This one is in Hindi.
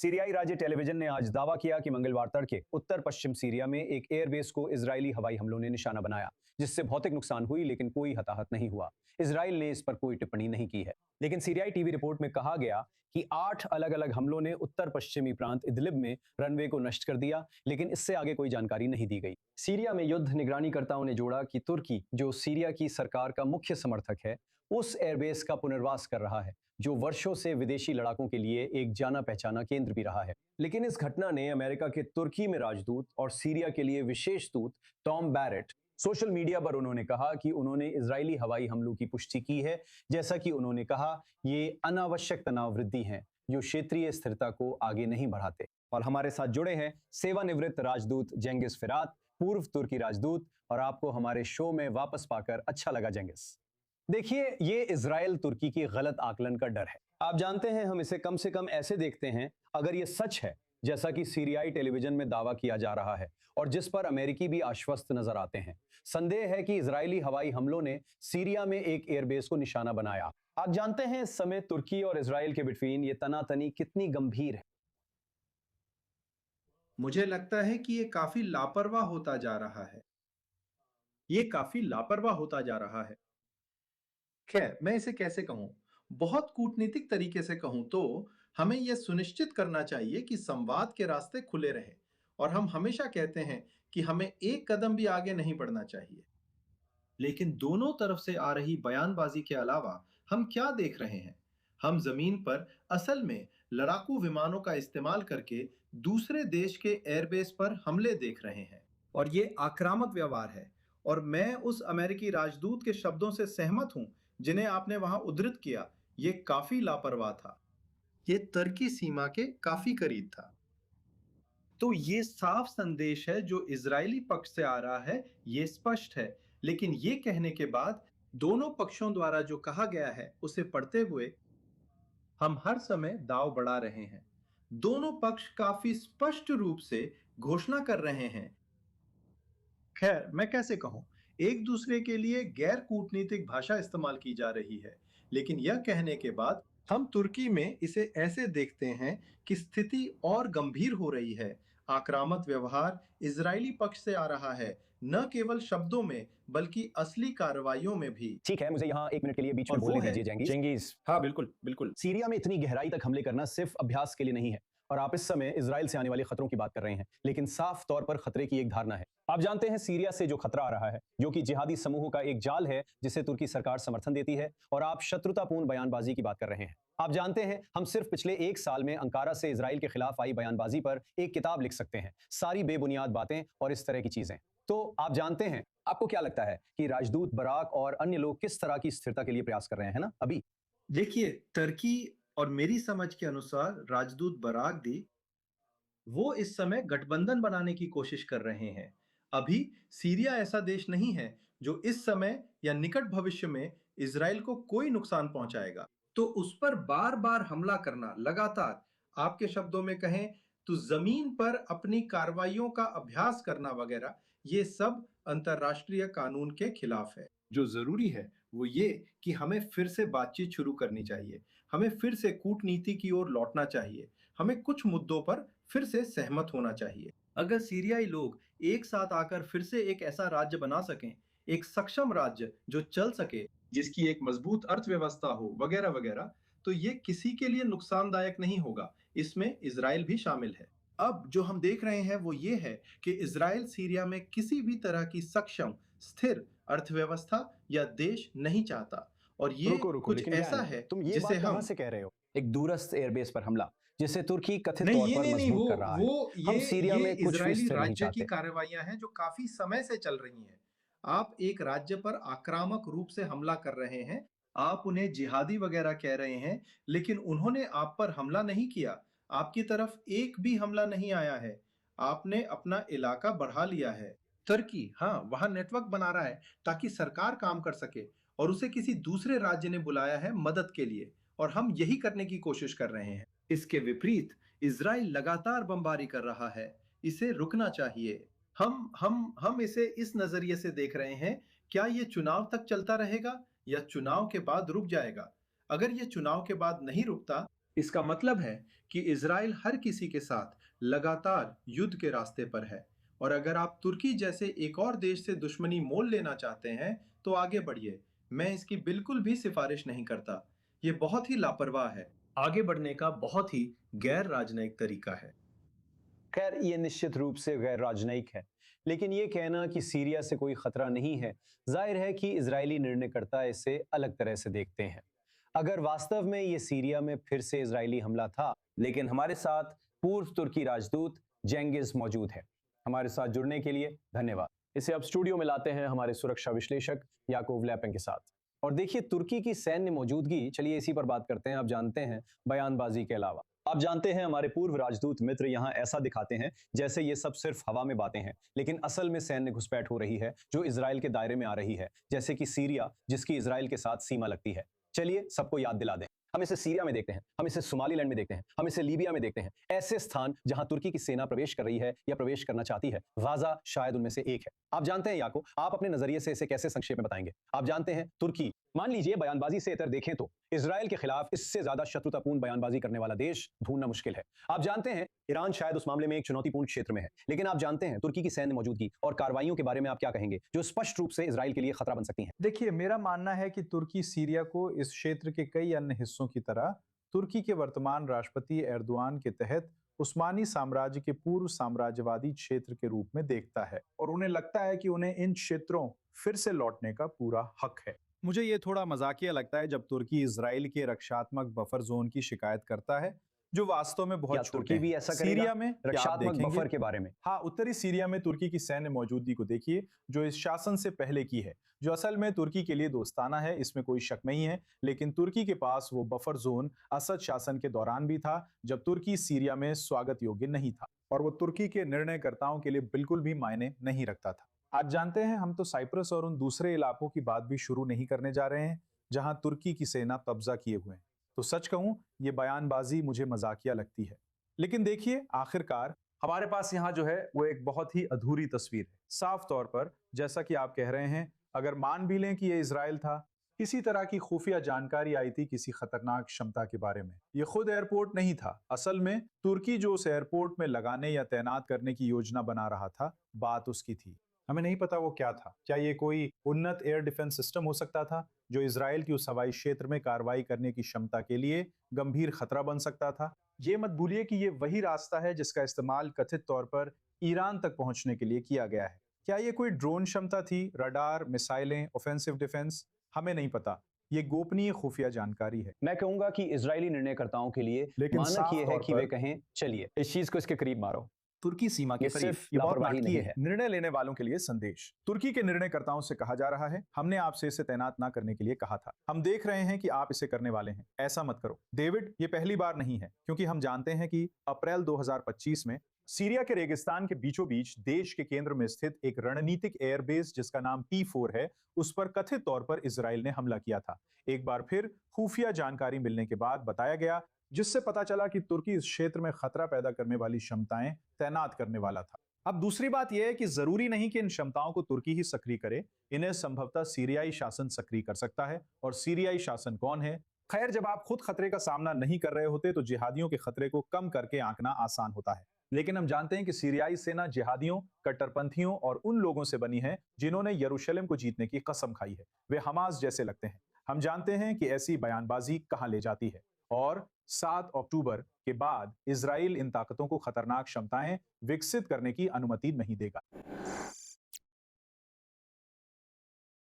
सीरियाई राज्य टेलीविजन ने आज दावा किया कि मंगलवार तड़के उत्तर पश्चिम सीरिया में एक एयरबेस को इजरायली हवाई हमलों ने निशाना बनाया, जिससे भौतिक नुकसान हुई लेकिन कोई हताहत नहीं हुआ। इजराइल ने इस पर कोई टिप्पणी नहीं की है, लेकिन सीरियाई टीवी रिपोर्ट में कहा गया कि 8 अलग-अलग हमलों ने उत्तर पश्चिमी प्रांत इदलिब में रनवे को नष्ट कर दिया, लेकिन इससे आगे कोई जानकारी नहीं दी गई। सीरिया में युद्ध निगरानीकर्ताओं ने जोड़ा कि तुर्की, जो सीरिया की सरकार का मुख्य समर्थक है, उस एयरबेस का पुनर्वास कर रहा है, जो वर्षों से विदेशी लड़ाकों के लिए एक जाना पहचाना केंद्र भी रहा है। लेकिन इस घटना ने अमेरिका के तुर्की में राजदूत और सीरिया के लिए विशेष दूत टॉम बैरेट, सोशल मीडिया पर उन्होंने कहा कि उन्होंने इजरायली हवाई हमलों की पुष्टि की है। जैसा कि उन्होंने कहा, ये अनावश्यक तनाव वृद्धि हैं जो क्षेत्रीय स्थिरता को आगे नहीं बढ़ाते। और हमारे साथ जुड़े हैं सेवानिवृत्त राजदूत जेंगिस फिरात, पूर्व तुर्की राजदूत, और आपको हमारे शो में वापस पाकर अच्छा लगा जेंगिस। देखिए, ये इजराइल तुर्की की गलत आकलन का डर है। आप जानते हैं, हम इसे कम से कम ऐसे देखते हैं, अगर ये सच है जैसा कि सीरियाई टेलीविजन में दावा किया जा रहा है और जिस पर अमेरिकी भी आश्वस्त नजर आते हैं। संदेह है कि इजरायली हवाई हमलों ने सीरिया में एक एयरबेस को निशाना बनाया। आप जानते हैं, इस समय तुर्की और इजराइल के बिटवीन ये तनातनी कितनी गंभीर है। मुझे लगता है कि ये काफी लापरवाह होता जा रहा है। ये काफी लापरवाह होता जा रहा है। खैर, मैं इसे कैसे कहूं? बहुत कूटनीतिक तरीके से कहूं तो हमें यह सुनिश्चित करना चाहिए कि संवाद के रास्ते खुले रहें, और हम हमेशा कहते हैं कि हमें एक कदम भी आगे नहीं बढ़ना चाहिए। लेकिन दोनों तरफ से आ रही बयानबाजी के अलावा हम क्या देख रहे हैं? हम जमीन पर असल में लड़ाकू विमानों का इस्तेमाल करके दूसरे देश के एयरबेस पर हमले देख रहे हैं, और ये आक्रामक व्यवहार है। और मैं उस अमेरिकी राजदूत के शब्दों से सहमत हूं जिन्हें आपने वहां उद्धृत किया। ये काफी लापरवाह था। ये तुर्की सीमा के काफी करीब था। तो ये साफ संदेश है जो इजरायली पक्ष से आ रहा है, ये स्पष्ट है। लेकिन ये कहने के बाद दोनों पक्षों द्वारा जो कहा गया है उसे पढ़ते हुए हम हर समय दाव बढ़ा रहे हैं। दोनों पक्ष काफी स्पष्ट रूप से घोषणा कर रहे हैं। खैर, मैं कैसे कहूं, एक दूसरे के लिए गैर कूटनीतिक भाषा इस्तेमाल की जा रही है। लेकिन यह कहने के बाद हम तुर्की में इसे ऐसे देखते हैं कि स्थिति और गंभीर हो रही है। आक्रामक व्यवहार इजरायली पक्ष से आ रहा है, न केवल शब्दों में बल्कि असली कार्रवाइयों में भी। ठीक है, मुझे यहाँ 1 मिनट के लिए बीच में और वो बोलने है दीजिए जेंगिस। हाँ, बिल्कुल बिल्कुल। सीरिया में इतनी गहराई तक हमले करना सिर्फ अभ्यास के लिए नहीं है, और आप इस समय इजराइल से आने वाले खतरों की बात कर रहे हैं, लेकिन साफ तौर पर खतरे की एक धारणा है। आप जानते हैं, सीरिया से जो खतरा आ रहा है, जो कि जिहादी समूहों का एक जाल है जिसे तुर्की सरकार समर्थन देती है, और आप शत्रुतापूर्ण बयानबाजी की बात कर रहे हैं। आप जानते हैं, हम सिर्फ पिछले 1 साल में अंकारा से इजराइल के खिलाफ आई बयानबाजी पर एक किताब लिख सकते हैं, सारी बेबुनियाद बातें और इस तरह की चीजें। तो आप जानते हैं, आपको क्या लगता है कि राजदूत बराक और अन्य लोग किस तरह की स्थिरता के लिए प्रयास कर रहे हैं ना अभी? देखिए, तुर्की और मेरी समझ के अनुसार राजदूत बरागदी वो इस समय गठबंधन बनाने की कोशिश कर रहे हैं। अभी सीरिया ऐसा देश नहीं है जो इस समय या निकट भविष्य में इजराइल को कोई नुकसान पहुंचाएगा। तो उस पर बार बार हमला करना, लगातार, आपके शब्दों में कहें तो जमीन पर अपनी कार्रवाइयों का अभ्यास करना वगैरह, ये सब अंतरराष्ट्रीय कानून के खिलाफ है। जो जरूरी है वो ये कि हमें फिर से बातचीत शुरू करनी चाहिए। हमें फिर से कूटनीति की ओर लौटना चाहिए। हमें कुछ मुद्दों पर फिर से सहमत होना चाहिए। अगर सीरियाई लोग एक साथ आकर फिर से एक ऐसा राज्य बना सकें, एक सक्षम राज्य जो चल सके, जिसकी एक मजबूत अर्थव्यवस्था हो वगैरह वगैरह, तो ये किसी के लिए नुकसानदायक नहीं होगा। इसमें इजराइल भी शामिल है। अब जो हम देख रहे हैं वो ये है कि इजराइल सीरिया में किसी भी तरह की सक्षम, स्थिर अर्थव्यवस्था या देश नहीं चाहता। और ये रुको रुको, कुछ लेकिन ऐसा ज्ञान, है तुम ये जिसे बात कहां हम से कह रहे हो? एक दूरस्थ एयरबेस पर हमला, जिसे तुर्की कथित नहीं, तौर ये पर नहीं, नहीं, मजबूत कर रहा है। हम सीरिया ये में कुछ भी इजरायली स्थिर नहीं राज्य की चाहते। कार्रवाइयां हैं जो काफी समय से चल रही हैं। आप एक राज्य पर आक्रामक रूप से हमला कर रहे हैं। आप उन्हें जिहादी वगैरह कह रहे हैं, लेकिन उन्होंने आप पर हमला नहीं किया। आपकी तरफ एक भी हमला नहीं आया है। आपने अपना इलाका बढ़ा लिया है। तुर्की, हाँ, वहां नेटवर्क बना रहा है ताकि सरकार काम कर सके, और उसे किसी दूसरे राज्य ने बुलाया है मदद के लिए, और हम यही करने की कोशिश कर रहे हैं। इसके विपरीत इजराइल लगातार बमबारी कर रहा है। इसे रुकना चाहिए। हम इसे इस नजरिए से देख रहे हैं, क्या ये चुनाव तक चलता रहेगा या चुनाव के बाद रुक जाएगा? अगर ये चुनाव के बाद नहीं रुकता इसका मतलब है कि इजराइल हर किसी के साथ लगातार युद्ध के रास्ते पर है, और अगर आप तुर्की जैसे एक और देश से दुश्मनी मोल लेना चाहते हैं तो आगे बढ़िए। मैं इसकी बिल्कुल भी सिफारिश नहीं करता। ये बहुत ही लापरवाह है। आगे बढ़ने का बहुत ही गैर राजनयिक तरीका है। खैर, ये निश्चित रूप से गैर राजनयिक है, लेकिन ये कहना कि सीरिया से कोई खतरा नहीं है, जाहिर है कि इजरायली निर्णयकर्ता इसे अलग तरह से देखते हैं। अगर वास्तव में ये सीरिया में फिर से इजरायली हमला था, लेकिन हमारे साथ पूर्व तुर्की राजदूत जेंगिज मौजूद है। हमारे साथ जुड़ने के लिए धन्यवाद। इसे अब स्टूडियो में लाते हैं हमारे सुरक्षा विश्लेषक याकूब लैपें के साथ। और देखिए, तुर्की की सैन्य मौजूदगी, चलिए इसी पर बात करते हैं। आप जानते हैं, बयानबाजी के अलावा आप जानते हैं, हमारे पूर्व राजदूत मित्र यहाँ ऐसा दिखाते हैं जैसे ये सब सिर्फ हवा में बातें हैं, लेकिन असल में सैन्य घुसपैठ हो रही है जो इजराइल के दायरे में आ रही है, जैसे कि सीरिया, जिसकी इजराइल के साथ सीमा लगती है। चलिए सबको याद दिला दें। हम इसे सीरिया में देखते हैं, हम इसे सोमालीलैंड में देखते हैं, हम इसे लीबिया में देखते हैं। ऐसे स्थान जहां तुर्की की सेना प्रवेश कर रही है या प्रवेश करना चाहती है। गाजा शायद उनमें से एक है। आप जानते हैं याको, आप अपने नजरिए से इसे कैसे संक्षेप में बताएंगे? आप जानते हैं, तुर्की, मान लीजिए बयानबाजी से इतर देखें तो इजराइल के खिलाफ इससे ज्यादा शत्रुतापूर्ण बयानबाजी करने वाला देश ढूंढना मुश्किल है। आप जानते हैं, ईरान शायद उस मामले में एक चुनौतीपूर्ण क्षेत्र में है, लेकिन आप जानते हैं तुर्की की सैन्य मौजूदगी और कार्रवाइयों के बारे में आप क्या कहेंगे जो स्पष्ट रूप से इजराइल के लिए खतरा बन सकती हैं? देखिए, मेरा मानना है कि तुर्की सीरिया को इस क्षेत्र के कई अन्य हिस्सों की तरह तुर्की के वर्तमान राष्ट्रपति एर्दोआन के तहत उस्मानी साम्राज्य के पूर्व साम्राज्यवादी क्षेत्र के रूप में देखता है, और उन्हें लगता है कि उन्हें इन क्षेत्रों फिर से लौटने का पूरा हक है। मुझे ये थोड़ा मजाकिया लगता है जब तुर्की इजराइल के रक्षात्मक बफर जोन की शिकायत करता है, जो वास्तव में क्या बहुत छोटे तुर्की हैं। भी ऐसा करेगा? सीरिया में क्या आप रक्षात्मक देखेंगे? बफर के बारे में हाँ, उत्तरी सीरिया में तुर्की की सैन्य मौजूदगी को देखिए, जो इस शासन से पहले की है, जो असल में तुर्की के लिए दोस्ताना है, इसमें कोई शक नहीं है। लेकिन तुर्की के पास वो बफर जोन असद शासन के दौरान भी था, जब तुर्की सीरिया में स्वागत योग्य नहीं था, और वो तुर्की के निर्णयकर्ताओं के लिए बिल्कुल भी मायने नहीं रखता था। आज जानते हैं, हम तो साइप्रस और उन दूसरे इलाकों की बात भी शुरू नहीं करने जा रहे हैं जहां तुर्की की सेना कब्जा किए हुए हैं। तो सच कहूं, ये बयानबाजी मुझे मजाकिया लगती है। लेकिन देखिए, आखिरकार हमारे पास यहाँ जो है वो एक बहुत ही अधूरी तस्वीर है। साफ तौर पर, जैसा कि आप कह रहे हैं, अगर मान भी लें कि ये इजराइल था, किसी तरह की खुफिया जानकारी आई थी किसी खतरनाक क्षमता के बारे में। ये खुद एयरपोर्ट नहीं था। असल में तुर्की जो उस एयरपोर्ट में लगाने या तैनात करने की योजना बना रहा था, बात उसकी थी। हमें नहीं पता वो क्या था। क्या ये कोई उन्नत एयर डिफेंस सिस्टम हो सकता था जो इजराइल की उस हवाई क्षेत्र में कार्रवाई करने की क्षमता के लिए गंभीर खतरा बन सकता था? ये मत भूलिए कि ये वही रास्ता है जिसका इस्तेमाल कथित तौर पर ईरान तक पहुंचने के लिए किया गया है। क्या ये कोई ड्रोन क्षमता थी, रडार, मिसाइलें, ऑफेंसिव डिफेंस? हमें नहीं पता। ये गोपनीय खुफिया जानकारी है। मैं कहूंगा कि इजरायली निर्णयकर्ताओं के लिए लेकिन मानक साफ ये है तौर कि वे पर कहें, चलिए इस चीज को इसके करीब मारो। तुर्की सीमा के ये करीब। सिर्फ ये बहुत लापरवाही नाटकीय नहीं है। है। निर्णय लेने वालों के लिए संदेश। तुर्की के निर्णयकर्ताओं से कहा जा रहा है, हमने आपसे इसे तैनात ना करने के लिए कहा था। हम देख रहे हैं कि आप इसे करने वाले हैं। ऐसा मत करो डेविड, ये पहली बार नहीं है, क्योंकि हम जानते हैं कि अप्रैल 2025 में सीरिया के रेगिस्तान के बीचों बीच देश के केंद्र में स्थित एक रणनीतिक एयरबेस जिसका नाम T4 है, उस पर कथित तौर पर इजराइल ने हमला किया था। एक बार फिर खुफिया जानकारी मिलने के बाद बताया गया, जिससे पता चला कि तुर्की इस क्षेत्र में खतरा पैदा करने वाली क्षमताएं तैनात करने वाला था। अब दूसरी बात यह है कि जरूरी नहीं कि इन क्षमताओं को तुर्की ही सक्रिय करे। इन्हें संभवतः सीरियाई शासन सक्रिय कर सकता है। और सीरियाई शासन कौन है? खैर, जब आप खुद खतरे का सामना नहीं कर रहे होते तो जिहादियों के खतरे को कम करके आंकना आसान होता है। लेकिन हम जानते हैं कि सीरियाई सेना जिहादियों, कट्टरपंथियों और उन लोगों से बनी है जिन्होंने यरूशलेम को जीतने की कसम खाई है। वे हमास जैसे लगते हैं। हम जानते हैं कि ऐसी बयानबाजी कहां ले जाती है, और 7 अक्टूबर के बाद इजराइल इन ताकतों को खतरनाक क्षमताएं विकसित करने की अनुमति नहीं देगा।